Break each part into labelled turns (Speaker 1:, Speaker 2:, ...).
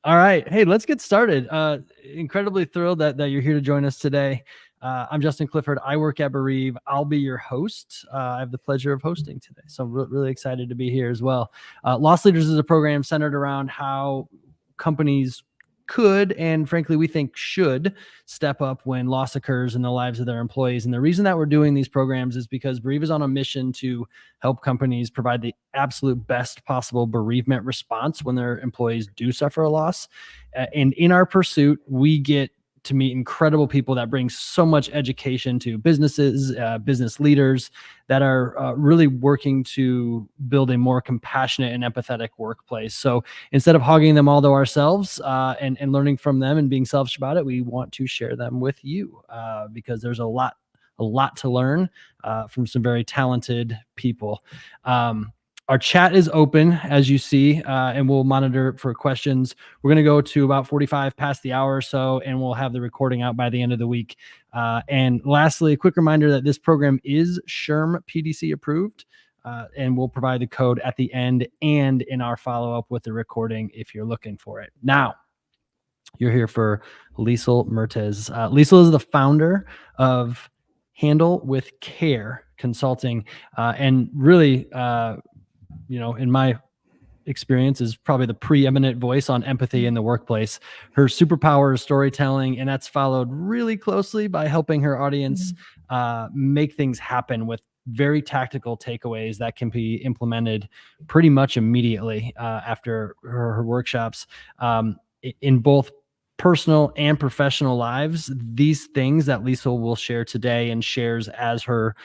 Speaker 1: All right. Hey, let's get started. Incredibly thrilled that you're here to join us today. I'm Justin Clifford. I work at Bereave. I'll be your host. I have the pleasure of hosting today. So I'm really excited to be here as well. Loss Leaders is a program centered around how companies could, and frankly, we think should step up when loss occurs in the lives of their employees. And the reason that we're doing these programs is because Bereave is on a mission to help companies provide the absolute best possible bereavement response when their employees do suffer a loss. And in our pursuit, we get to meet incredible people that bring so much education to businesses, business leaders that are really working to build a more compassionate and empathetic workplace. So instead of hogging them all to ourselves and learning from them and being selfish about it, we want to share them with you because there's a lot to learn from some very talented people. Our chat is open, as you see, and we'll monitor for questions. We're going to go to about 45 past the hour or so, and we'll have the recording out by the end of the week. And lastly, a quick reminder that this program is SHRM PDC approved, and we'll provide the code at the end and in our follow-up with the recording if you're looking for it. Now, you're here for Liesel Mertes. Liesel is the founder of Handle with Care Consulting, and really, in my experience, is probably the preeminent voice on empathy in the workplace. Her superpower is storytelling, and that's followed really closely by helping her audience make things happen with very tactical takeaways that can be implemented pretty much immediately after her workshops in both personal and professional lives. These things that Liesel will share today and shares as her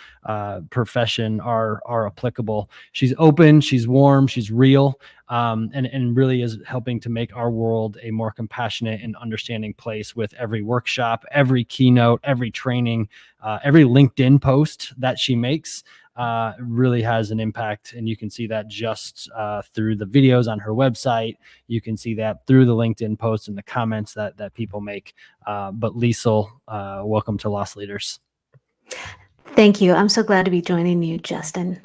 Speaker 1: profession are applicable. She's open, she's warm, she's real, and really is helping to make our world a more compassionate and understanding place with every workshop, every keynote, every training, every LinkedIn post that she makes. Really has an impact, and you can see that just through the videos on her website. You can see that through the LinkedIn posts and the comments that people make. But Liesel, welcome to Loss Leaders.
Speaker 2: Thank you. I'm so glad to be joining you, Justin,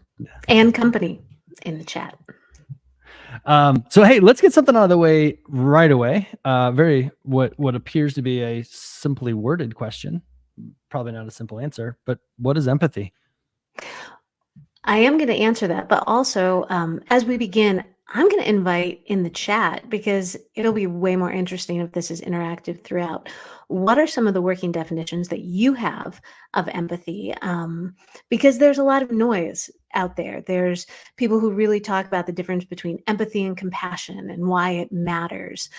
Speaker 2: and company in the chat.
Speaker 1: So hey, let's get something out of the way right away. Very what appears to be a simply worded question. Probably not a simple answer, but what is empathy?
Speaker 2: I am going to answer that, but also as we begin, I'm going to invite in the chat, because it'll be way more interesting if this is interactive throughout. What are some of the working definitions that you have of empathy? Because there's a lot of noise out there. There's people who really talk about the difference between empathy and compassion and why it matters.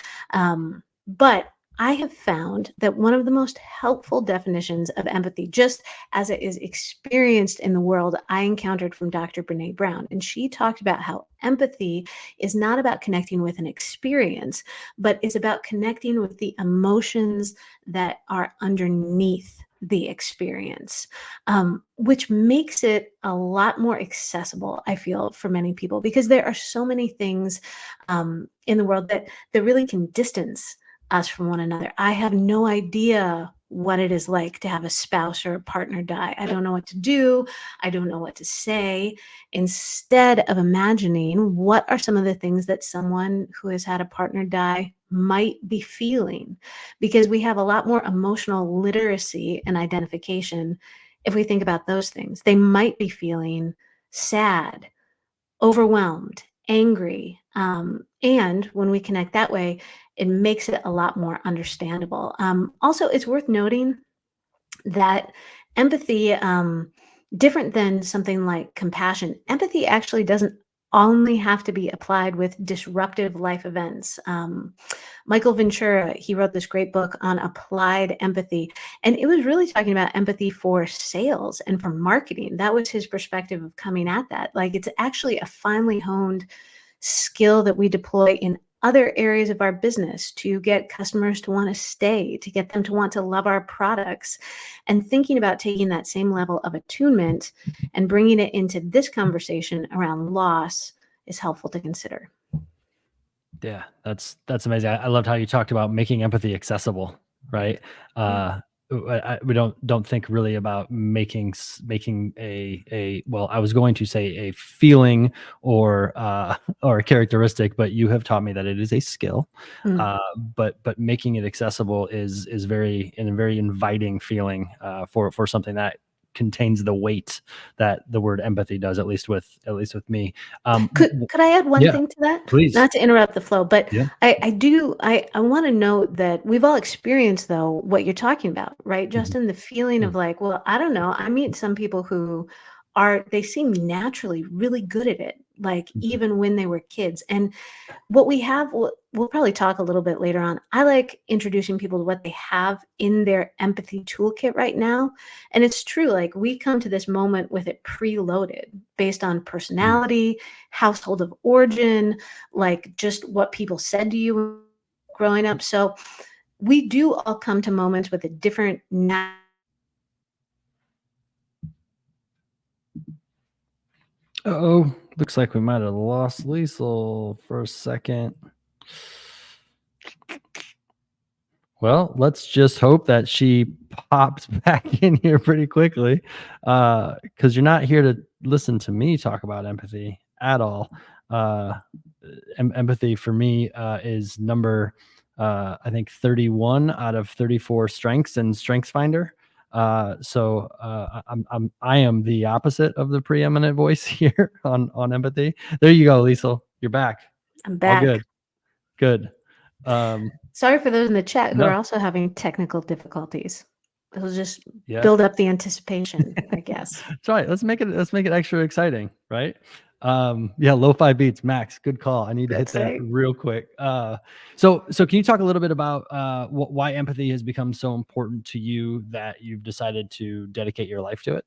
Speaker 2: But I have found that one of the most helpful definitions of empathy, just as it is experienced in the world, I encountered from Dr. Brené Brown. And she talked about how empathy is not about connecting with an experience, but is about connecting with the emotions that are underneath the experience, which makes it a lot more accessible, I feel, for many people, because there are so many things in the world that really can distance us from one another. I have no idea what it is like to have a spouse or a partner die. I don't know what to do. I don't know what to say. Instead of imagining what are some of the things that someone who has had a partner die might be feeling, because we have a lot more emotional literacy and identification if we think about those things. They might be feeling sad, overwhelmed, angry. And when we connect that way, it makes it a lot more understandable. Also, it's worth noting that empathy, different than something like compassion, empathy actually doesn't only have to be applied with disruptive life events. Michael Ventura, he wrote this great book on applied empathy, and it was really talking about empathy for sales and for marketing. That was his perspective of coming at that. Like, it's actually a finely honed skill that we deploy in other areas of our business to get customers to want to stay, to get them to want to love our products. And thinking about taking that same level of attunement and bringing it into this conversation around loss is helpful to consider.
Speaker 1: Yeah, that's amazing. I loved how you talked about making empathy accessible, right? we don't think really about making a well, I was going to say a feeling or or a characteristic, but you have taught me that it is a skill.
Speaker 2: Mm.
Speaker 1: But making it accessible is very and a very inviting feeling for something that contains the weight that the word empathy does, at least with me.
Speaker 2: Could I add one
Speaker 1: Yeah,
Speaker 2: thing to that?
Speaker 1: please.
Speaker 2: Not to interrupt the flow, but
Speaker 1: Yeah.
Speaker 2: I wanna note that we've all experienced, though, what you're talking about, right,
Speaker 1: Mhm.
Speaker 2: Justin? The feeling of
Speaker 1: Mm.
Speaker 2: like, well, I don't know, I meet some people who they seem naturally really good at it, like,
Speaker 1: Mhm.
Speaker 2: even when they were kids, and what we have we'll probably talk a little bit later on. I like introducing people to what they have in their empathy toolkit right now, and it's true, like, we come to this moment with it preloaded based on
Speaker 1: Mm.
Speaker 2: personality, household of origin, like, just what people said to you growing up, so we do all come to moments with a different
Speaker 1: Uh-oh, looks like we might have lost Liesel for a second. Well, let's just hope that she pops back in here pretty quickly, because you're not here to listen to me talk about empathy at all. Uh, Empathy for me is number, I think 31 out of 34 strengths in Strengths Finder. I am the opposite of the preeminent voice here on empathy. There you go, Liesel. You're back.
Speaker 2: I'm
Speaker 1: All
Speaker 2: back.
Speaker 1: good. Good. Um,
Speaker 2: Sorry for those in the chat who are
Speaker 1: no,
Speaker 2: also having technical difficulties. It'll just
Speaker 1: yeah.
Speaker 2: build up the anticipation, I guess.
Speaker 1: That's right. Let's make it extra exciting, right? Yeah, lo-fi beats, Max. Good call. I need to hit
Speaker 2: That's
Speaker 1: that
Speaker 2: right.
Speaker 1: real quick. So can you talk a little bit about why empathy has become so important to you that you've decided to dedicate your life to it?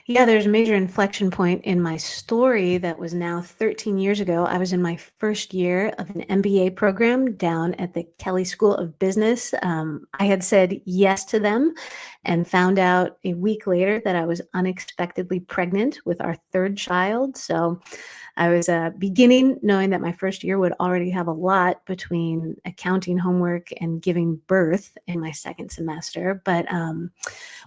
Speaker 2: Yeah, there's a major inflection point in my story that was now 13 years ago. I was in my first year of an MBA program down at the Kelly School of Business. I had said yes to them and found out a week later that I was unexpectedly pregnant with our third child. So I was beginning knowing that my first year would already have a lot between accounting homework and giving birth in my second semester. But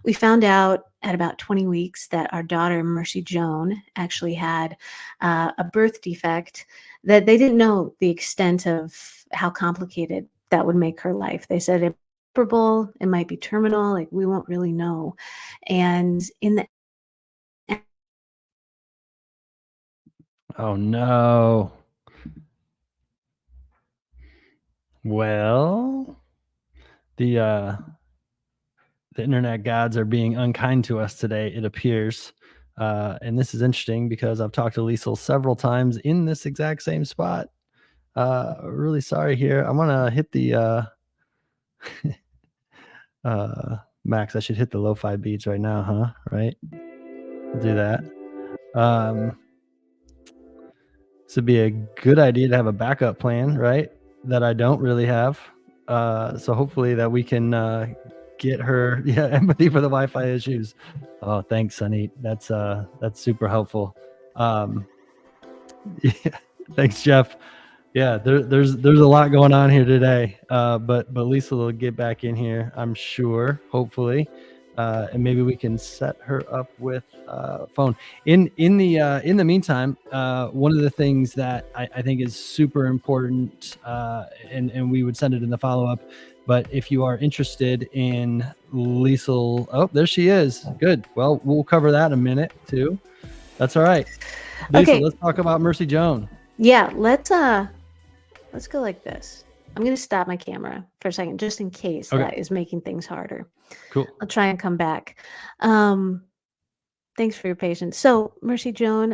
Speaker 2: we found out at about 20 weeks that our daughter, Mercy Joan, actually had a birth defect that they didn't know the extent of how complicated that would make her life. They said it might be terminal, like we won't really know. And in the
Speaker 1: Oh no. Well, the uh the internet gods are being unkind to us today, it appears. And this is interesting because I've talked to Liesel several times in this exact same spot. Really sorry here. I'm gonna hit the Max. I should hit the lo-fi beats right now, huh? Right? I'll do that. Um, this would be a good idea to have a backup plan, right? That I don't really have. So hopefully that we can get her, yeah, empathy for the Wi-Fi issues. Oh, thanks, Sunny. That's super helpful. Um, yeah, thanks, Jeff. Yeah, there's a lot going on here today. But Lisa will get back in here, I'm sure, hopefully. And maybe we can set her up with phone. In the meantime, one of the things that I think is super important, and we would send it in the follow-up. But if you are interested in Liesel, oh, there she is. Good. Well, we'll cover that in a minute too. That's all right. Liesel,
Speaker 2: Okay,
Speaker 1: let's talk about Mercy Joan.
Speaker 2: yeah, let's go like this. I'm gonna stop my camera for a second just in case
Speaker 1: Okay,
Speaker 2: that is making things harder.
Speaker 1: cool.
Speaker 2: I'll try and come back. Um, Thanks for your patience. So, Mercy Joan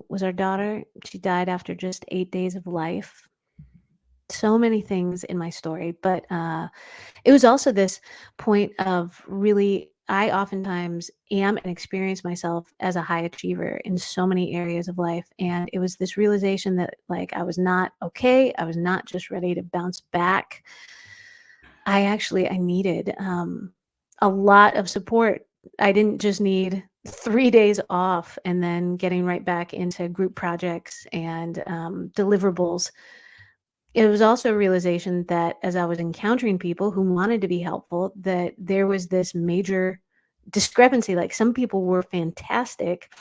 Speaker 2: was our daughter. She died after just 8 days of life. So many things in my story, but it was also this point of really, I oftentimes am and experience myself as a high achiever in so many areas of life. And it was this realization that, like, I was not okay. I was not just ready to bounce back. I needed a lot of support. I didn't just need 3 days off and then getting right back into group projects and deliverables. it was also a realization that as I was encountering people who wanted to be helpful, that there was this major discrepancy. Like some people were fantastic.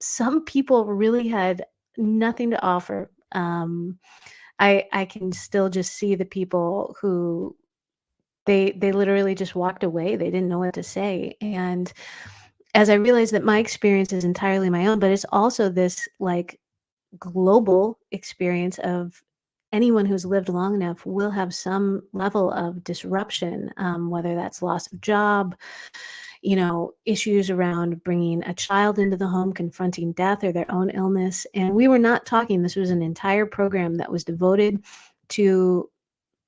Speaker 2: Some people really had nothing to offer. I can still just see the people who they literally just walked away. They didn't know what to say. And as I realized that my experience is entirely my own, but it's also this like global experience of anyone who's lived long enough will have some level of disruption, whether that's loss of job, issues around bringing a child into the home, confronting death or their own illness. And we were not talking, this was an entire program that was devoted to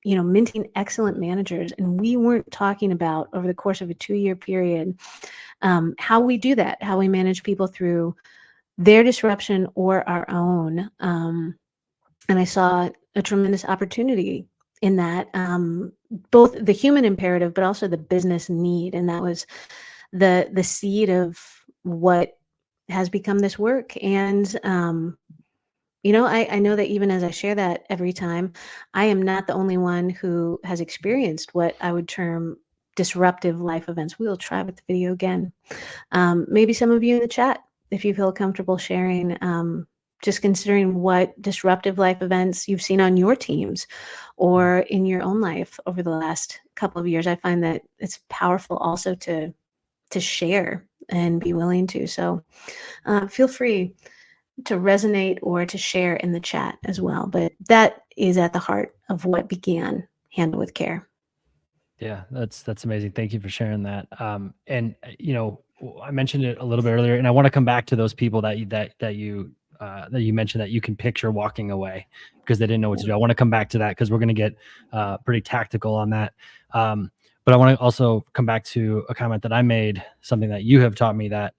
Speaker 2: minting excellent managers. And we weren't talking about over the course of a 2-year period how we do that, how we manage people through their disruption or our own. And I saw a tremendous opportunity in that, both the human imperative, but also the business need. And that was the seed of what has become this work. And I know that even as I share that every time, I am not the only one who has experienced what I would term disruptive life events. We will try with the video again. Maybe some of you in the chat, if you feel comfortable sharing, just considering what disruptive life events you've seen on your teams or in your own life over the last couple of years. I find that it's powerful also to share and be willing to. So feel free to resonate or to share in the chat as well. But that is at the heart of what began Handle with Care.
Speaker 1: Yeah, that's amazing. Thank you for sharing that. And I mentioned it a little bit earlier, and I want to come back to those people that you mentioned that you can picture walking away because they didn't know what to do. I want to come back to that because we're going to get pretty tactical on that. But I want to also come back to a comment that I made, something that you have taught me, that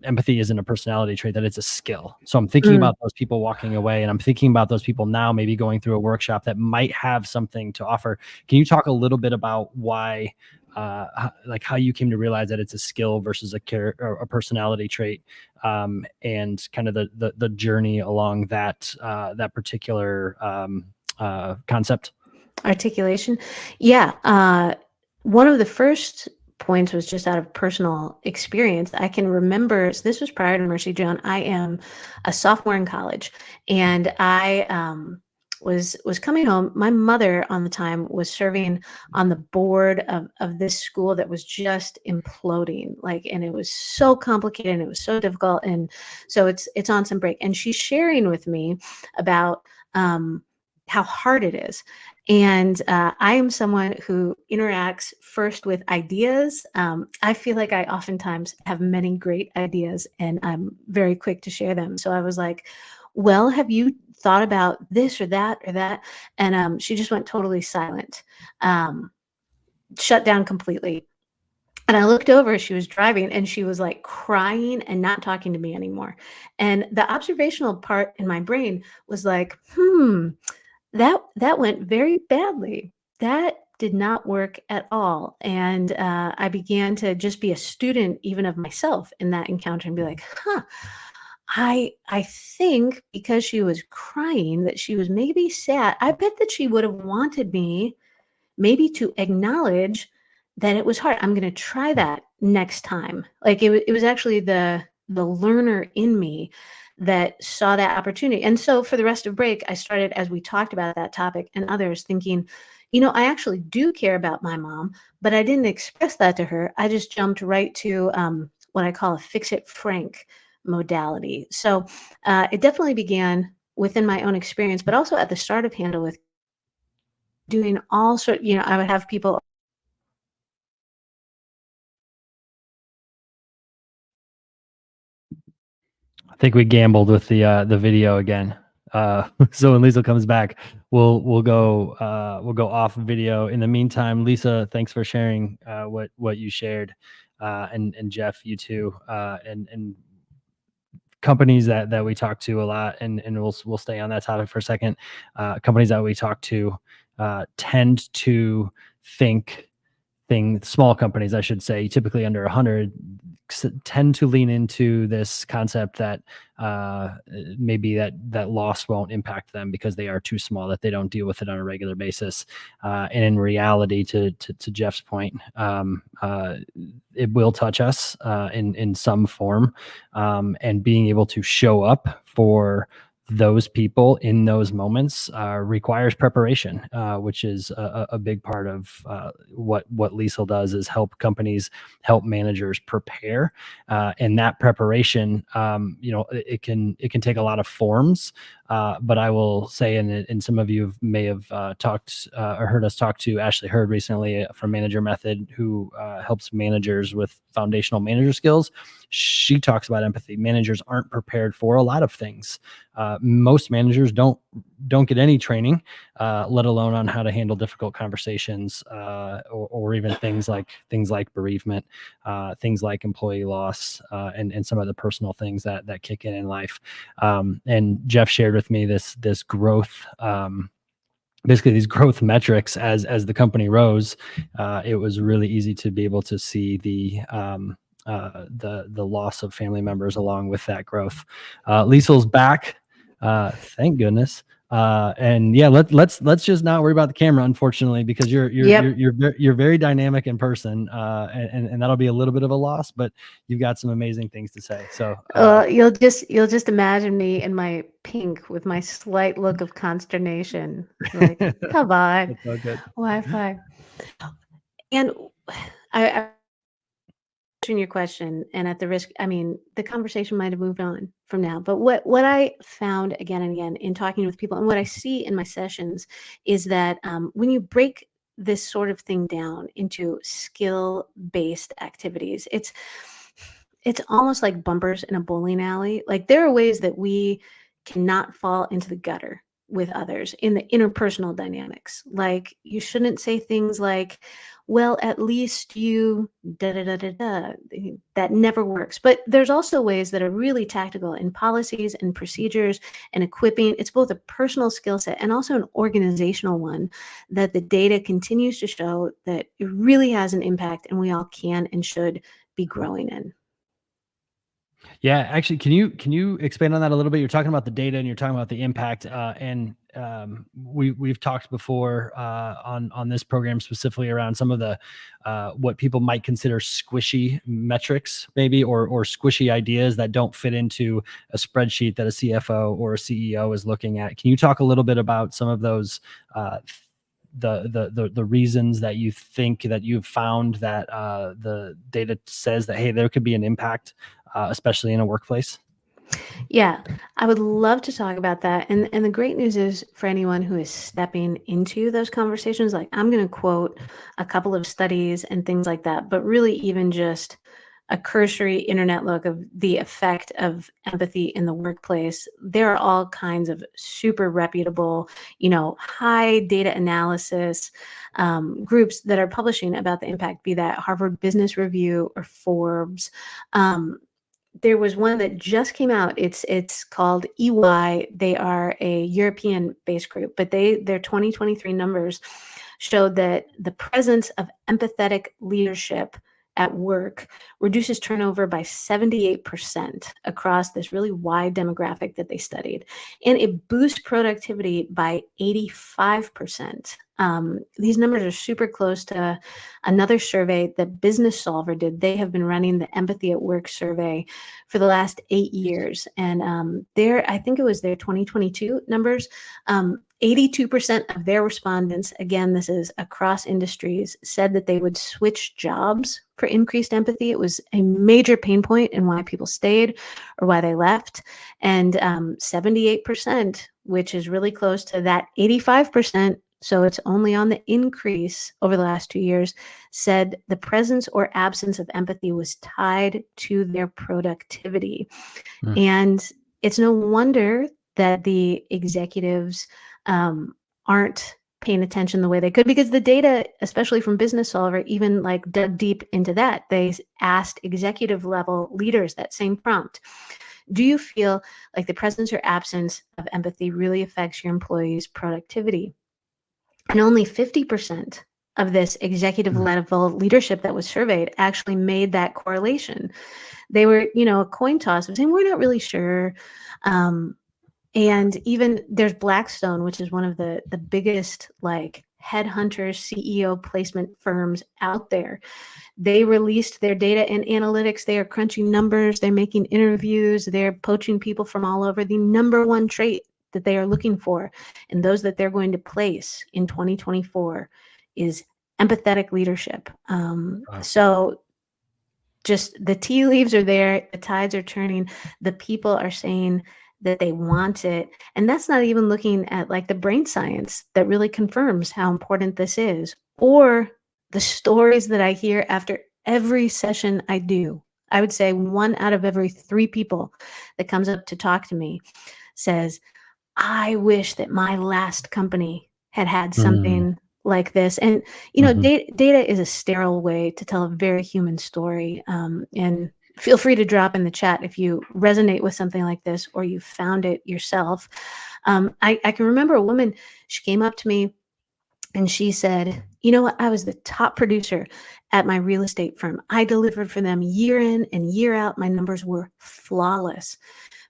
Speaker 1: empathy isn't a personality trait, that it's a skill. So I'm thinking about those people walking away, and I'm thinking about those people now maybe going through a workshop that might have something to offer. Can you talk a little bit about why, how you came to realize that it's a skill versus a personality trait, and kind of the journey along that particular concept?
Speaker 2: Articulation. Yeah. One of the first points was just out of personal experience. I can remember, so this was prior to Mercy Joan. I am a sophomore in college, and I was coming home. My mother on the time was serving on the board of this school that was just imploding, and it was so complicated and it was so difficult. And so it's on some break, and she's sharing with me about how hard it is. And I am someone who interacts first with ideas. I feel like I oftentimes have many great ideas and I'm very quick to share them. So I was like, well, have you thought about this or that or that? And she just went totally silent, shut down completely. And I looked over, she was driving and she was like crying and not talking to me anymore. And the observational part in my brain was like, that went very badly. That did not work at all. And I began to just be a student even of myself in that encounter and be like, I think because she was crying that she was maybe sad. I bet that she would have wanted me maybe to acknowledge that it was hard. I'm going to try that next time. Like it was actually the learner in me that saw that opportunity. And so for the rest of break, I started, as we talked about that topic and others, thinking, I actually do care about my mom, but I didn't express that to her. I just jumped right to what I call a fix it frank modality. So it definitely began within my own experience, but also at the start of Handle with doing all sort, I would have people.
Speaker 1: I think we gambled with the video again. So when Liesel comes back, we'll go off video. In the meantime, Lisa, thanks for sharing what you shared, and Jeff, you too, and companies that we talk to a lot, and we'll stay on that topic for a second. Companies that we talk to tend to think small companies, I should say, typically under 100, tend to lean into this concept that maybe that loss won't impact them because they are too small, that they don't deal with it on a regular basis. And in reality, to Jeff's point, it will touch us in some form, and being able to show up for those people in those moments requires preparation, which is a big part of what Liesel does, is help managers prepare. And that preparation, it can take a lot of forms. But I will say, and some of you may have talked or heard us talk to Ashley Hurd recently from Manager Method, who helps managers with foundational manager skills. She talks about empathy. Managers aren't prepared for a lot of things. Most managers don't get any training, let alone on how to handle difficult conversations, or even things like bereavement, things like employee loss, and some of the personal things that kick in life. And Jeff shared with me this growth. Basically, these growth metrics as the company rose. It was really easy to be able to see the loss of family members along with that growth. Liesel's back, thank goodness. And yeah, let's just not worry about the camera, unfortunately, because you're very dynamic in person, and that'll be a little bit of a loss, but you've got some amazing things to say. So
Speaker 2: you'll just imagine me in my pink with my slight look of consternation, like, come on,
Speaker 1: it's all good.
Speaker 2: Wi-Fi. And I answering your question, and at the risk, I mean, the conversation might have moved on from now, but what I found again and again in talking with people, and what I see in my sessions, is that when you break this sort of thing down into skill-based activities, it's almost like bumpers in a bowling alley. Like, there are ways that we cannot fall into the gutter with others in the interpersonal dynamics. Like, you shouldn't say things like, well, at least you da da da da da. That never works. But there's also ways that are really tactical in policies and procedures and equipping. It's both a personal skill set and also an organizational one that the data continues to show that it really has an impact, and we all can and should be growing in.
Speaker 1: Yeah, actually, can you expand on that a little bit? You're talking about the data and you're talking about the impact, and we've talked before on this program specifically around some of the what people might consider squishy metrics, maybe, or squishy ideas that don't fit into a spreadsheet that a CFO or a CEO is looking at. Can you talk a little bit about some of those? The reasons that you think that you've found that the data says that, hey, there could be an impact, especially in a workplace?
Speaker 2: Yeah, I would love to talk about that. And the great news is, for anyone who is stepping into those conversations, like, I'm going to quote a couple of studies and things like that, but really even just a cursory internet look of the effect of empathy in the workplace. There are all kinds of super reputable, high data analysis groups that are publishing about the impact, be that Harvard Business Review or Forbes. There was one that just came out. It's called EY. They are a European-based group, but their 2023 numbers showed that the presence of empathetic leadership at work reduces turnover by 78% across this really wide demographic that they studied, and it boosts productivity by 85%. These numbers are super close to another survey that Business Solver did. They have been running the Empathy at Work survey for the last 8 years, and I think it was their 2022 numbers. 82% of their respondents, again, this is across industries, said that they would switch jobs for increased empathy. It was a major pain point in why people stayed or why they left. And 78%, which is really close to that 85%, so it's only on the increase over the last 2 years, said the presence or absence of empathy was tied to their productivity. And it's no wonder that the executives aren't paying attention the way they could, because the data, especially from Business Solver, even like dug deep into that. They asked executive level leaders that same prompt. Do you feel like the presence or absence of empathy really affects your employees' productivity? And only 50% of this executive level leadership that was surveyed actually made that correlation. They were, a coin toss of saying, we're not really sure. And even there's Blackstone, which is one of the biggest like headhunters, CEO placement firms out there. They released their data and analytics. They are crunching numbers. They're making interviews. They're poaching people from all over. The number one trait that they are looking for and those that they're going to place in 2024 is empathetic leadership. So just the tea leaves are there. The tides are turning. The people are saying that they want it. And that's not even looking at like the brain science that really confirms how important this is, or the stories that I hear after every session I do. I would say 1 out of every 3 people that comes up to talk to me says, I wish that my last company had something like this. And, data is a sterile way to tell a very human story. And feel free to drop in the chat if you resonate with something like this or you found it yourself. I can remember a woman, she came up to me and she said, you know what? I was the top producer at my real estate firm. I delivered for them year in and year out. My numbers were flawless.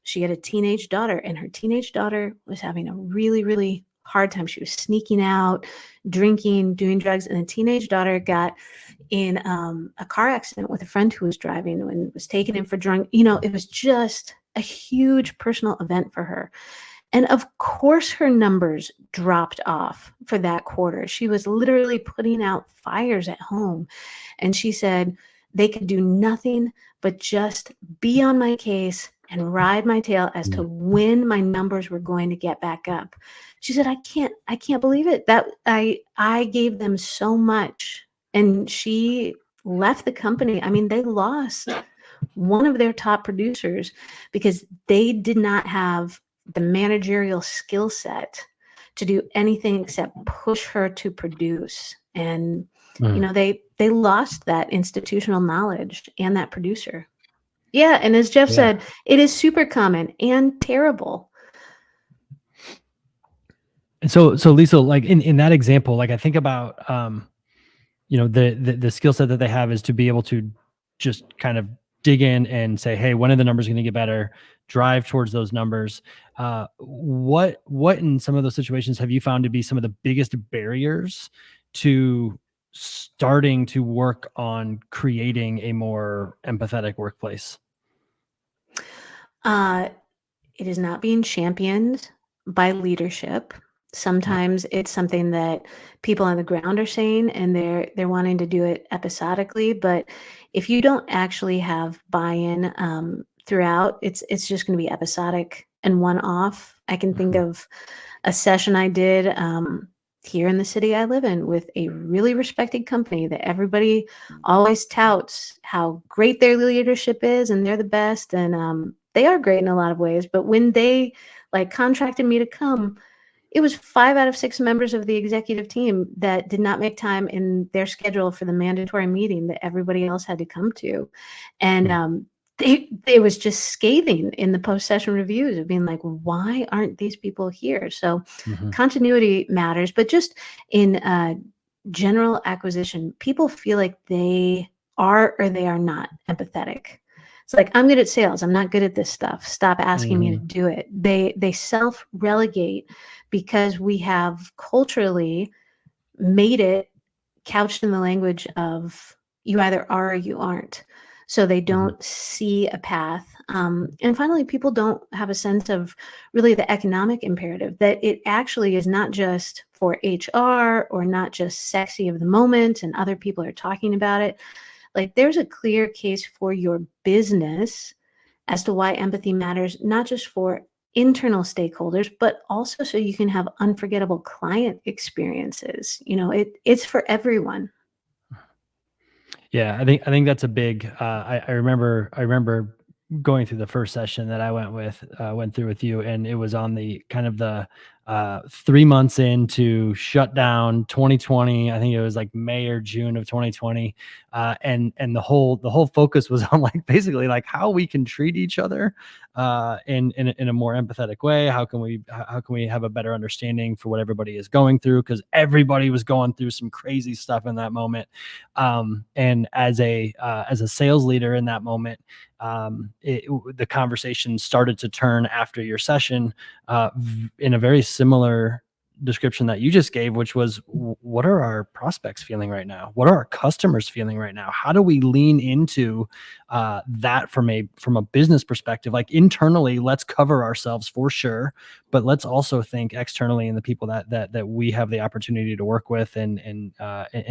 Speaker 2: She had a teenage daughter, and her teenage daughter was having a really, really hard time. She was sneaking out, drinking, doing drugs, and the teenage daughter got in a car accident with a friend who was driving and was taken in for drunk. It was just a huge personal event for her. And of course, her numbers dropped off for that quarter. She was literally putting out fires at home. And she said they could do nothing but just be on my case and ride my tail as to when my numbers were going to get back up. She said, I can't believe it. That I gave them so much. And she left the company. I mean, they lost one of their top producers because they did not have the managerial skill set to do anything except push her to produce. And, they lost that institutional knowledge and that producer. Yeah. And as Jeff said, it is super common and terrible.
Speaker 1: And so Liesel, like in that example, like I think about, the skill set that they have is to be able to just kind of dig in and say, hey, when are the numbers going to get better? Drive towards those numbers. What in some of those situations have you found to be some of the biggest barriers to starting to work on creating a more empathetic workplace?
Speaker 2: It is not being championed by leadership. Sometimes it's something that people on the ground are saying, and they're wanting to do it episodically. But if you don't actually have buy-in throughout, it's just going to be episodic and one-off. I can think of a session I did here in the city I live in with a really respected company that everybody always touts how great their leadership is, and they're the best, and they are great in a lot of ways. But when they contracted me to come, it was 5 out of 6 members of the executive team that did not make time in their schedule for the mandatory meeting that everybody else had to come to. And it was just scathing in the post-session reviews of being like, why aren't these people here? So continuity matters, but just in general acquisition, people feel like they are or they are not empathetic. It's like, I'm good at sales. I'm not good at this stuff. Stop asking me to do it. They self-relegate because we have culturally made it couched in the language of you either are or you aren't. So they don't see a path. And finally, people don't have a sense of really the economic imperative, that it actually is not just for HR or not just sexy of the moment and other people are talking about it. Like, there's a clear case for your business as to why empathy matters, not just for internal stakeholders, but also so you can have unforgettable client experiences. It's for everyone.
Speaker 1: Yeah, I think that's a big. I remember going through the first session that I went through with you, and it was on the kind of the 3 months into shutdown 2020. I think it was like May or June of 2020. And the whole focus was on like basically like how we can treat each other in a more empathetic way. How can we have a better understanding for what everybody is going through? Because everybody was going through some crazy stuff in that moment. And as a sales leader in that moment, the conversation started to turn after your session in a very similar description that you just gave, which was what are our prospects feeling right now? What are our customers feeling right now? How do we lean into that from a business perspective? Like internally, let's cover ourselves for sure, but let's also think externally in the people that we have the opportunity to work with and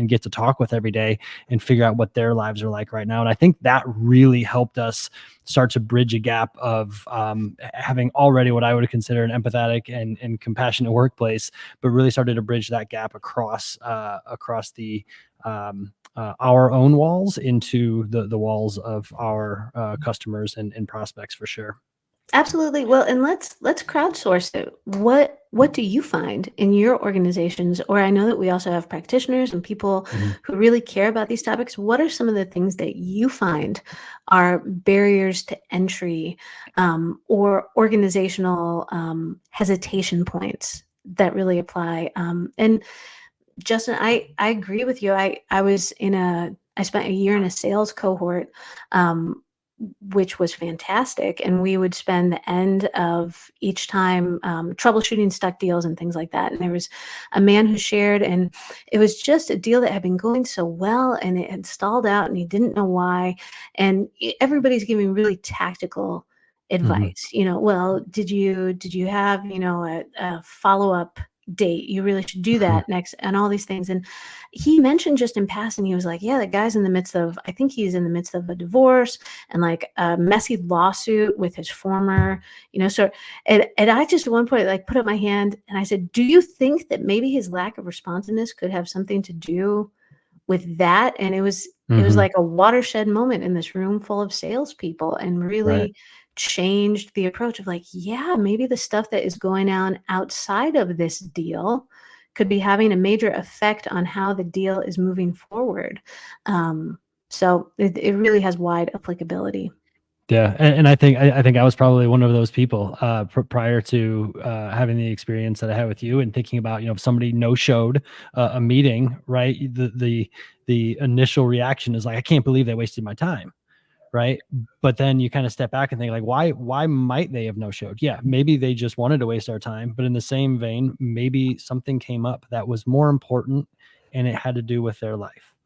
Speaker 1: get to talk with every day and figure out what their lives are like right now. And I think that really helped us start to bridge a gap of having already what I would consider an empathetic and compassionate workplace, but really started to bridge that gap across the our own walls into the walls of our customers and prospects for sure.
Speaker 2: Absolutely. Well, and let's crowdsource it. What do you find in your organizations? Or I know that we also have practitioners and people
Speaker 1: Mhm.
Speaker 2: who really care about these topics. What are some of the things that you find are barriers to entry or organizational hesitation points that really apply? And Justin, I agree with you. I spent a year in a sales cohort, um, which was fantastic, and we would spend the end of each time troubleshooting stuck deals and things like that. And there was a man who shared, and it was just a deal that had been going so well, and it had stalled out, and he didn't know why. And everybody's giving really tactical
Speaker 1: Mhm.
Speaker 2: advice. Well, did you have a follow up date? You really should do
Speaker 1: Mhm.
Speaker 2: that next, and all these things. And he mentioned just in passing, he was like, yeah, the guy's in the midst of, I think he's in the midst of a divorce and like a messy lawsuit with his former, so, and I just at one point like put up my hand and I said, do you think that maybe his lack of responsiveness could have something to do with that? And it was
Speaker 1: Mhm.
Speaker 2: like a watershed moment in this room full of salespeople, and
Speaker 1: Right.
Speaker 2: really changed the approach of like, yeah, maybe the stuff that is going on outside of this deal could be having a major effect on how the deal is moving forward. Um, so it really has wide applicability.
Speaker 1: Yeah, and I think I was probably one of those people prior to having the experience that I had with you and thinking about if somebody no showed a meeting, right? The initial reaction is like, I can't believe they wasted my time, right? But then you kind of step back and think like, why might they have no showed? Yeah, maybe they just wanted to waste our time, but in the same vein, maybe something came up that was more important and it had to do with their life.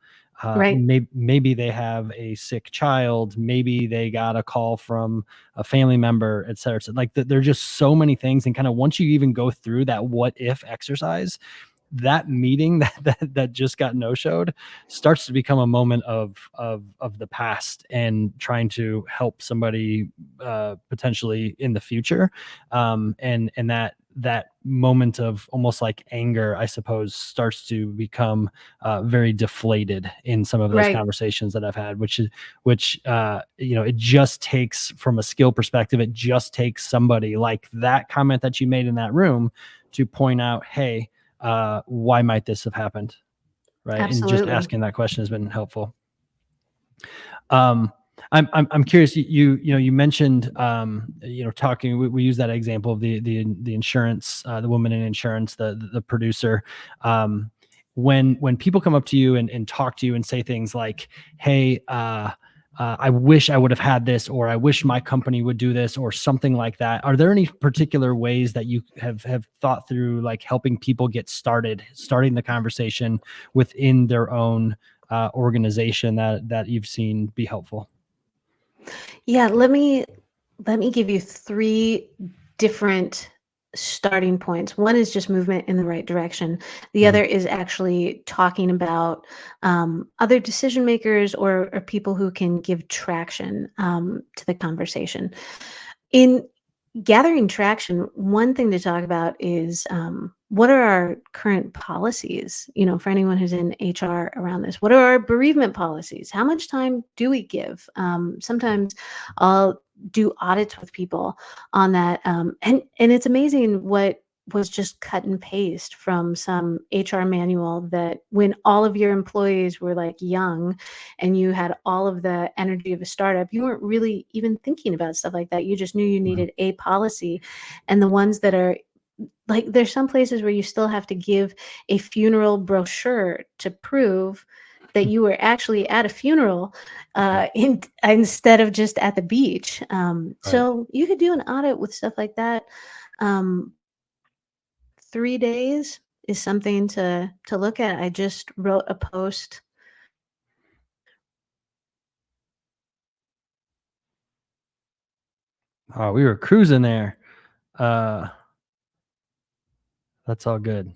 Speaker 2: Right.
Speaker 1: Maybe they have a sick child. Maybe they got a call from a family member, et cetera. So like there are just so many things. And kind of once you even go through that what if exercise, that meeting that just got no showed starts to become a moment of the past and trying to help somebody potentially in the future, and that moment of almost like anger, I suppose, starts to become very deflated in some of those
Speaker 2: Right.
Speaker 1: conversations that I've had, which it just takes, from a skill perspective, it just takes somebody like that comment that you made in that room to point out, hey, why might this have happened? Right. And just
Speaker 2: Absolutely.
Speaker 1: asking that question has been helpful. Um, I'm curious. You mentioned talking. We use that example of the insurance, the woman in insurance, the producer. When people come up to you and talk to you and say things like, "Hey, I wish I would have had this," or "I wish my company would do this," or something like that. Are there any particular ways that you have thought through, like helping people get starting the conversation within their own organization that you've seen be helpful?
Speaker 2: Yeah, let me give you three different starting points. One is just movement in the right direction. The
Speaker 1: Mhm.
Speaker 2: other is actually talking about other decision makers or people who can give traction to the conversation. In gathering traction, one thing to talk about is what are our current policies, for anyone who's in HR around this? What are our bereavement policies? How much time do we give? Sometimes I'll do audits with people on that. And it's amazing what was just cut and paste from some HR manual that when all of your employees were like young and you had all of the energy of a startup, you weren't really even thinking about stuff like that. You just knew you needed a policy. And the ones that are like, there's some places where you still have to give a funeral brochure to prove that you were actually at a funeral instead of just at the beach. So you could do an audit with stuff like that. Um, 3 days is something to look at. I just wrote a post.
Speaker 1: Oh, we were cruising there. That's all good.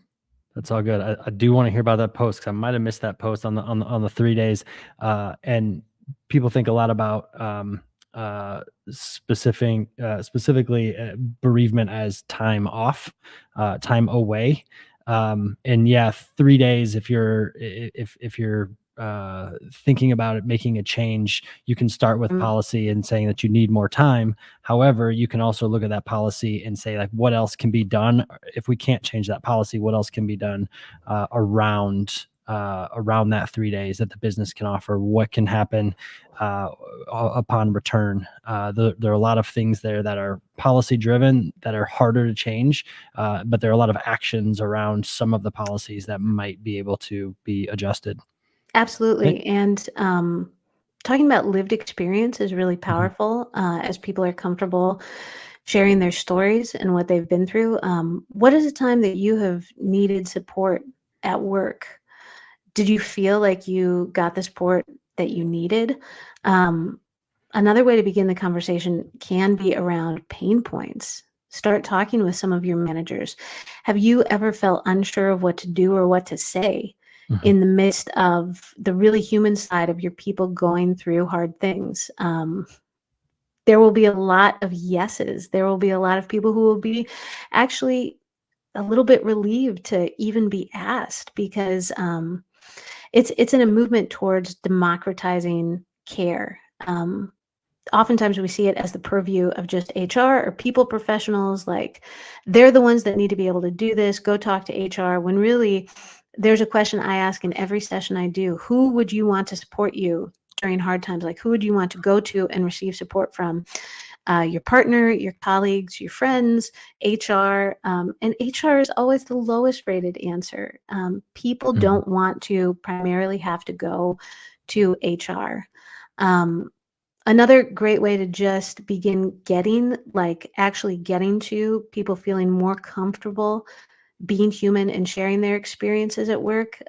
Speaker 1: That's all good. I do want to hear about that post because I might have missed that post on the 3 days. And people think a lot about specifically bereavement as time off, time away. And yeah, 3 days. If you're thinking about it, making a change, you can start with policy and saying that you need more time. However, you can also look at that policy and say, like, what else can be done? If we can't change that policy, what else can be done around that 3 days that the business can offer? What can happen upon return? There are a lot of things there that are policy driven that are harder to change, but there are a lot of actions around some of the policies that might be able to be adjusted.
Speaker 2: Absolutely. And talking about lived experience is really powerful as people are comfortable sharing their stories and what they've been through. What is a time that you have needed support at work? Did you feel like you got the support that you needed? Another way to begin the conversation can be around pain points. Start talking with some of your managers. Have you ever felt unsure of what to do or what to say in the midst of the really human side of your people going through hard things? There will be a lot of yeses. There will be a lot of people who will be actually a little bit relieved to even be asked because it's in a movement towards democratizing care. Oftentimes we see it as the purview of just HR or people professionals, like they're the ones that need to be able to do this, go talk to HR, when really there's a question I ask in every session I do. Who would you want to support you during hard times? Like, who would you want to go to and receive support from? Your partner, your colleagues, your friends, HR. And HR is always the lowest rated answer. People don't want to primarily have to go to HR. Another great way to just begin actually getting to people feeling more comfortable being human and sharing their experiences at work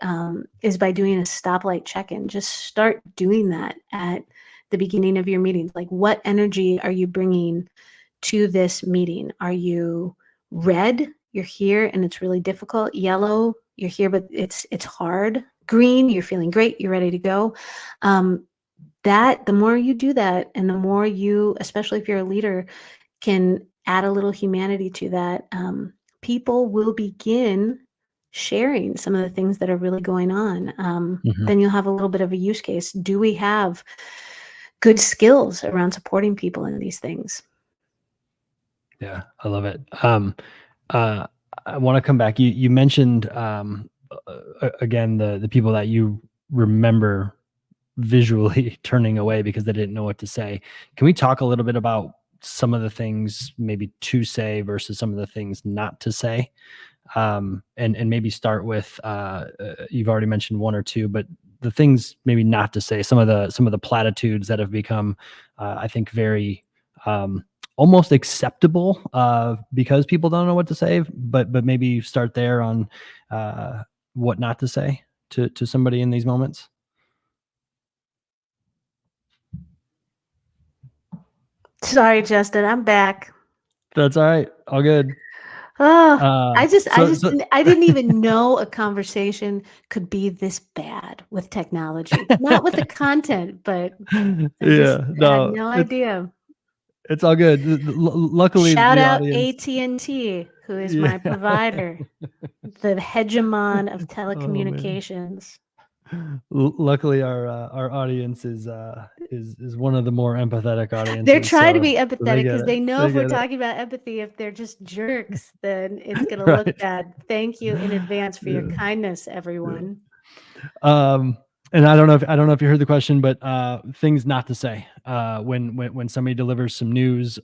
Speaker 2: is by doing a stoplight check-in. Just start doing that at the beginning of your meetings. Like, what energy are you bringing to this meeting? Are you red? You're here and it's really difficult. Yellow, you're here but it's hard. Green, you're feeling great. You're ready to go. The more you do that, and the more you, especially if you're a leader, can add a little humanity to that, people will begin sharing some of the things that are really going on. Then you'll have a little bit of a use case. Do we have good skills around supporting people in these things?
Speaker 1: Yeah, I love it. I want to come back. You mentioned again the people that you remember visually turning away because they didn't know what to say. Can we talk a little bit about some of the things maybe to say versus some of the things not to say? And maybe start with you've already mentioned one or two, but the things maybe not to say, some of the platitudes that have become I think very almost acceptable because people don't know what to say, but maybe start there on what not to say to somebody in these moments.
Speaker 2: Sorry, Justin, I'm back.
Speaker 1: That's all right. All good.
Speaker 2: Oh,
Speaker 1: So so
Speaker 2: I didn't even know a conversation could be this bad with technology. Not with the content, but
Speaker 1: yeah,
Speaker 2: I had
Speaker 1: no,
Speaker 2: no idea.
Speaker 1: it's all good. Luckily,
Speaker 2: Shout
Speaker 1: the
Speaker 2: out
Speaker 1: audience.
Speaker 2: AT&T, who is
Speaker 1: Yeah.
Speaker 2: my provider, the hegemon of
Speaker 1: Oh man.
Speaker 2: telecommunications.
Speaker 1: Luckily, our audience is one of the more empathetic audiences.
Speaker 2: They're trying to
Speaker 1: so
Speaker 2: be empathetic
Speaker 1: they get
Speaker 2: because
Speaker 1: it.
Speaker 2: they know
Speaker 1: They
Speaker 2: if we're
Speaker 1: get it.
Speaker 2: talking about empathy, if they're just jerks, then it's going to look
Speaker 1: Right.
Speaker 2: bad. Thank you in advance for your
Speaker 1: Yeah.
Speaker 2: kindness,
Speaker 1: Yeah.
Speaker 2: everyone.
Speaker 1: And I don't know if you heard the question, but things not to say when somebody delivers some news.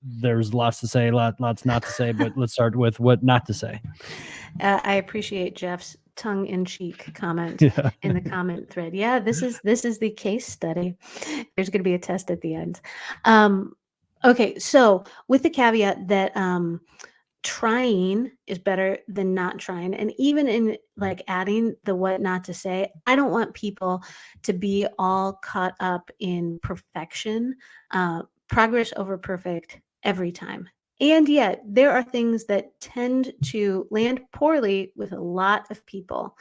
Speaker 1: There's lots to say, lots not to say, but let's start with what not to say.
Speaker 2: I appreciate Jeff's tongue-in-cheek comment
Speaker 1: Yeah.
Speaker 2: in the comment thread. Yeah, this is the case study. There's going to be a test at the end. Okay, so with the caveat that trying is better than not trying, and even in like adding the what not to say, I don't want people to be all caught up in perfection, progress over perfect every time. And yet there are things that tend to land poorly with a lot of people.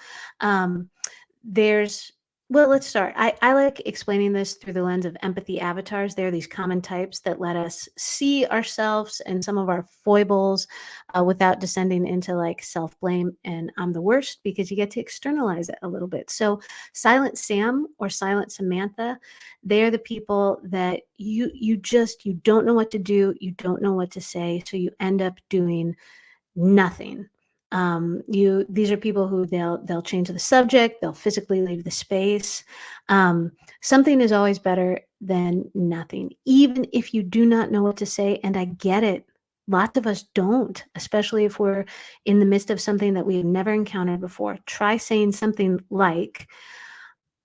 Speaker 2: There's Well, let's start. I like explaining this through the lens of empathy avatars. There are these common types that let us see ourselves and some of our foibles without descending into like self blame and I'm the worst, because you get to externalize it a little bit. So, Silent Sam or Silent Samantha, they're the people that you don't know what to do, you don't know what to say, so you end up doing nothing. These are people who they'll change the subject, they'll physically leave the space. Something is always better than nothing, even if you do not know what to say. And I get it. Lots of us don't, especially if we're in the midst of something that we've never encountered before. Try saying something like,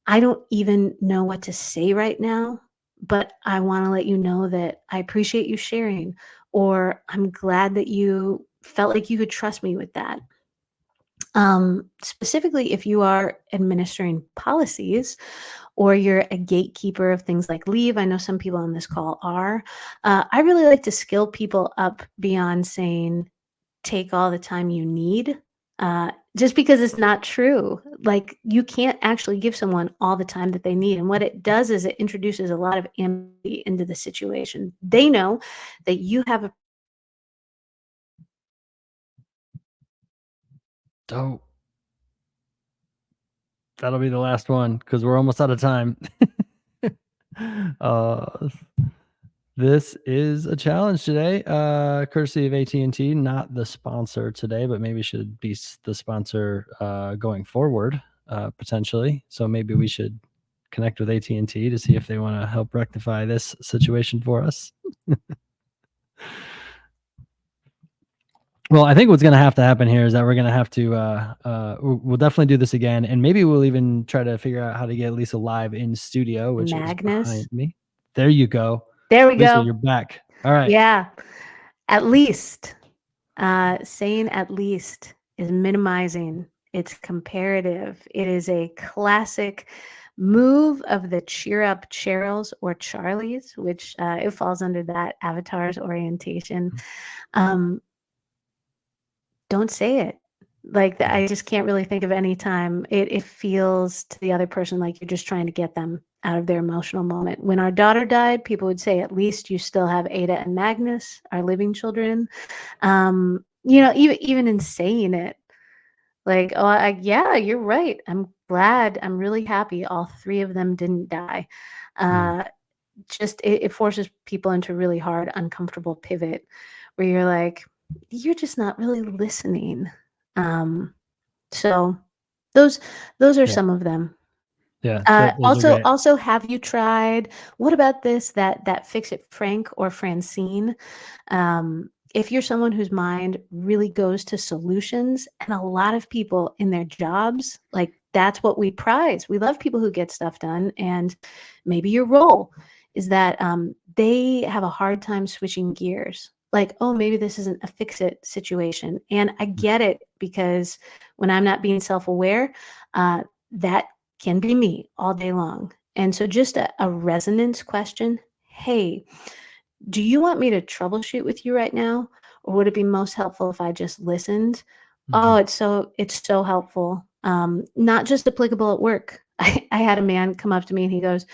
Speaker 2: I don't even know what to say right now, but I want to let you know that I appreciate you sharing, or I'm glad that you felt like you could trust me with that. Specifically, if you are administering policies or you're a gatekeeper of things like leave, I know some people on this call are. I really like to skill people up beyond saying, take all the time you need, just because it's not true. Like, you can't actually give someone all the time that they need. And what it does is it introduces a lot of ambiguity into the situation. They know that you have a
Speaker 1: Dope. That'll be the last one because we're almost out of time. uh, this is a challenge today, courtesy of AT&T, not the sponsor today, but maybe should be the sponsor going forward, potentially. So maybe we should connect with AT&T to see if they want to help rectify this situation for us. Well, I think what's going to happen here is that we're going to have to, we'll definitely do this again. And maybe we'll even try to figure out how to get Lisa live in studio, which is
Speaker 2: Magnus.
Speaker 1: behind me. There you go.
Speaker 2: There we
Speaker 1: Lisa,
Speaker 2: go.
Speaker 1: you're back. All right.
Speaker 2: Yeah. At least. Saying at least is minimizing. It's comparative. It is a classic move of the cheer up Cheryls or Charlies, which it falls under that avatar's orientation. Um, don't say it. Like, I just can't really think of any time it feels to the other person like you're just trying to get them out of their emotional moment. When our daughter died, people would say, at least you still have Ada and Magnus, our living children. Even in saying it, like, oh, yeah, you're right. I'm glad. I'm really happy all three of them didn't die. Just it forces people into a really hard, uncomfortable pivot where you're like, you're just not really listening. So those are
Speaker 1: Yeah.
Speaker 2: some of them.
Speaker 1: Yeah. Those are great.
Speaker 2: Also, have you tried? What about this? That Fix It Frank or Francine. If you're someone whose mind really goes to solutions, and a lot of people in their jobs, like, that's what we prize. We love people who get stuff done, and maybe your role is that they have a hard time switching gears. Like, oh, maybe this isn't a fix it situation. And I get it, because when I'm not being self aware, that can be me all day long. And so, just a resonance question. Hey, do you want me to troubleshoot with you right now, or would it be most helpful if I just listened? Oh, it's so helpful. Not just applicable at work. I had a man come up to me and he goes,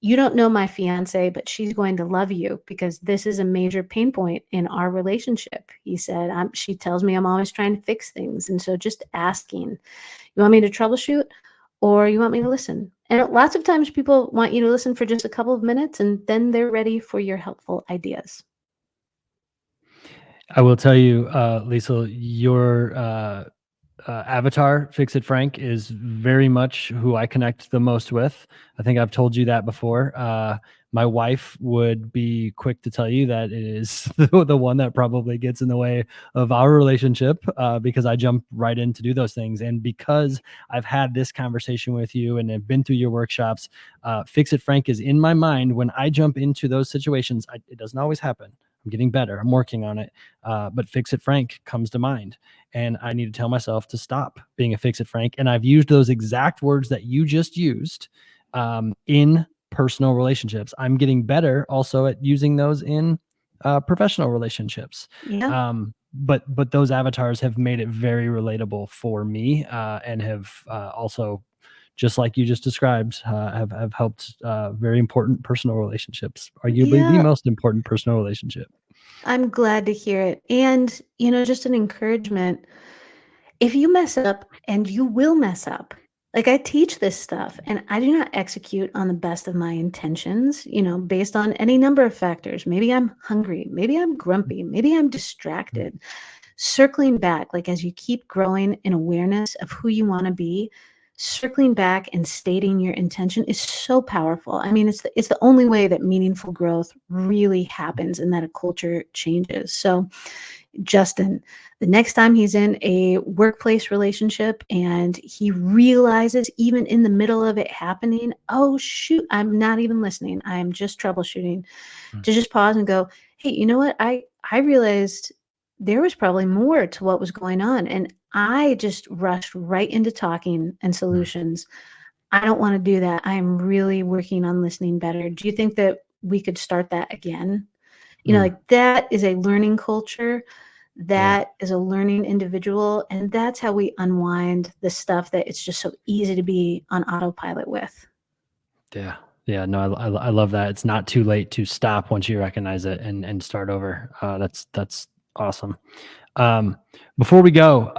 Speaker 2: you don't know my fiance, but she's going to love you, because this is a major pain point in our relationship. He said, she tells me I'm always trying to fix things. And so just asking, you want me to troubleshoot? or you want me to listen? And lots of times people want you to listen for just a couple of minutes and then they're ready for your helpful ideas.
Speaker 1: I will tell you, Liesel, your avatar, Fix It Frank, is very much who I connect the most with. I think I've told you that before. My wife would be quick to tell you that it is the one that probably gets in the way of our relationship, because I jump right in to do those things. And because I've had this conversation with you and have been through your workshops, Fix It Frank is in my mind when I jump into those situations. It doesn't always happen. I'm getting better. I'm working on it. But Fix It Frank comes to mind. And I need to tell myself to stop being a Fix It Frank. And I've used those exact words that you just used in personal relationships. I'm getting better also at using those in professional relationships.
Speaker 2: Yeah.
Speaker 1: But those avatars have made it very relatable for me, and have also, just like you just described, have helped very important personal relationships, arguably the
Speaker 2: Yeah.
Speaker 1: most important personal relationship.
Speaker 2: I'm glad to hear it. And, just an encouragement. If you mess up, and you will mess up, like I teach this stuff and I do not execute on the best of my intentions, based on any number of factors. Maybe I'm hungry, maybe I'm grumpy, maybe I'm distracted. Circling back, like as you keep growing in awareness of who you want to be, circling back and stating your intention is so powerful. I mean, it's the only way that meaningful growth really happens and that a culture changes. So, Justin, the next time he's in a workplace relationship and he realizes, even in the middle of it happening, oh, shoot, I'm not even listening, I'm just troubleshooting,
Speaker 1: Mm.
Speaker 2: to just pause and go, hey, you know what? I realized there was probably more to what was going on. And I just rushed right into talking and
Speaker 1: Mm.
Speaker 2: solutions. I don't want to do that. I'm really working on listening better. Do you think that we could start that again?
Speaker 1: Mm.
Speaker 2: Like that is a learning culture.
Speaker 1: Yeah.
Speaker 2: That is a learning individual. And that's how we unwind the stuff that it's just so easy to be on autopilot with.
Speaker 1: Yeah. Yeah. No, I love that. It's not too late to stop once you recognize it and start over. That's awesome. Um, Before we go,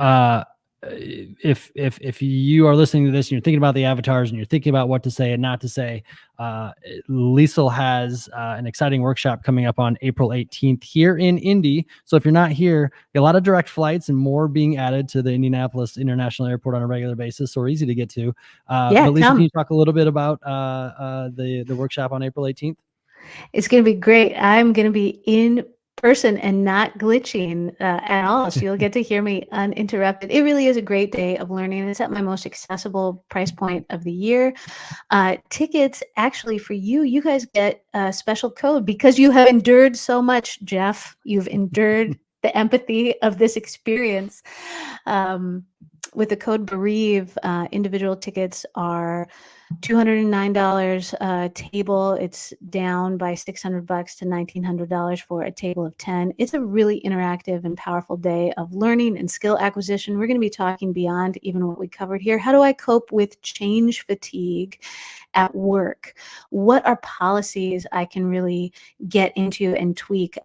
Speaker 1: if you are listening to this and you're thinking about the avatars and you're thinking about what to say and not to say, uh, Liesel has an exciting workshop coming up on April 18th here in Indy. So if you're not here, a lot of direct flights and more being added to the Indianapolis International Airport on a regular basis, so easy to get to.
Speaker 2: Yeah,
Speaker 1: But Liesel, can
Speaker 2: come.
Speaker 1: you talk a little bit about the workshop on April 18th?
Speaker 2: It's gonna be great. I'm gonna be in person and not glitching, at all, so you'll get to hear me uninterrupted. It really is a great day of learning. It's at my most accessible price point of the year. Tickets, actually, for you, you guys get a special code because you have endured so much, Jeff. You've endured the empathy of this experience. Um, with the code Bereave, individual tickets are $209 a table. It's down by $600 to $1,900 for a table of 10. It's a really interactive and powerful day of learning and skill acquisition. We're going to be talking beyond even what we covered here. How do I cope with change fatigue at work? What are policies I can really get into and tweak?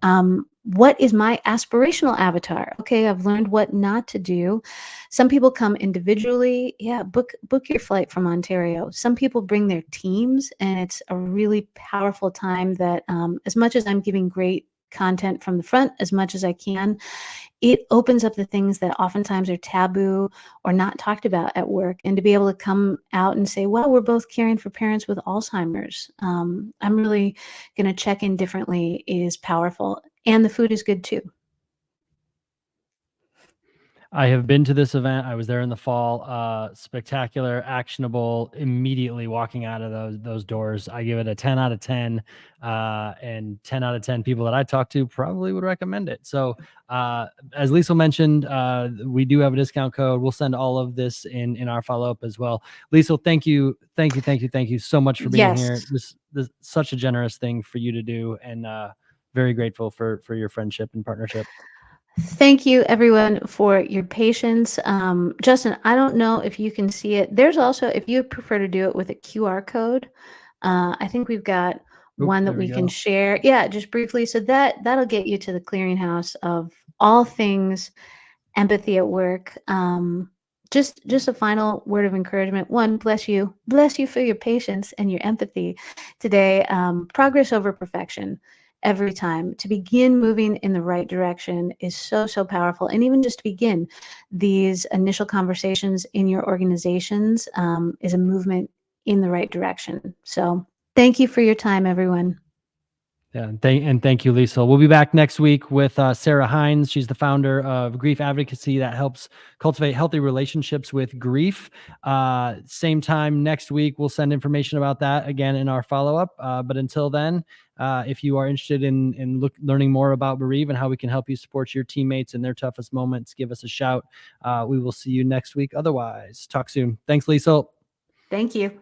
Speaker 2: What is my aspirational avatar? Okay, I've learned what not to do. Some people come individually. Yeah, book your flight from Ontario. Some people bring their teams, and it's a really powerful time that, as much as I'm giving great content from the front as much as I can, it opens up the things that oftentimes are taboo or not talked about at work. And to be able to come out and say, well, we're both caring for parents with Alzheimer's. I'm really going to check in differently is powerful. And the food is good too.
Speaker 1: I have been to this event. I was there in the fall. Spectacular, actionable. Immediately walking out of those doors, I give it a 10 out of 10. And 10 out of 10 people that I talked to probably would recommend it. So, as Liesel mentioned, we do have a discount code. We'll send all of this in our follow up as well. Liesel, thank you so much for being here.
Speaker 2: Yes.
Speaker 1: This is such a generous thing for you to do, and very grateful for your friendship and partnership.
Speaker 2: Thank you, everyone, for your patience. Justin, I don't know if you can see it. There's also, if you prefer to do it with a QR code, I think we've got
Speaker 1: Oop,
Speaker 2: one that
Speaker 1: there we
Speaker 2: we can
Speaker 1: go.
Speaker 2: share. Yeah, just briefly. So that'll get you to the clearinghouse of all things empathy at work. Just a final word of encouragement. One, bless you for your patience and your empathy today. Progress over perfection every time. To begin moving in the right direction is so powerful. And even just to begin these initial conversations in your organizations is a movement in the right direction. So thank you for your time, everyone.
Speaker 1: Yeah, and thank you, Liesel. We'll be back next week with Sarah Hines. She's the founder of Grief Advocacy that helps cultivate healthy relationships with grief. Same time next week, we'll send information about that again in our follow-up. But until then, if you are interested in learning more about Bereave and how we can help you support your teammates in their toughest moments, give us a shout. We will see you next week. Otherwise, talk soon. Thanks, Liesel.
Speaker 2: Thank you.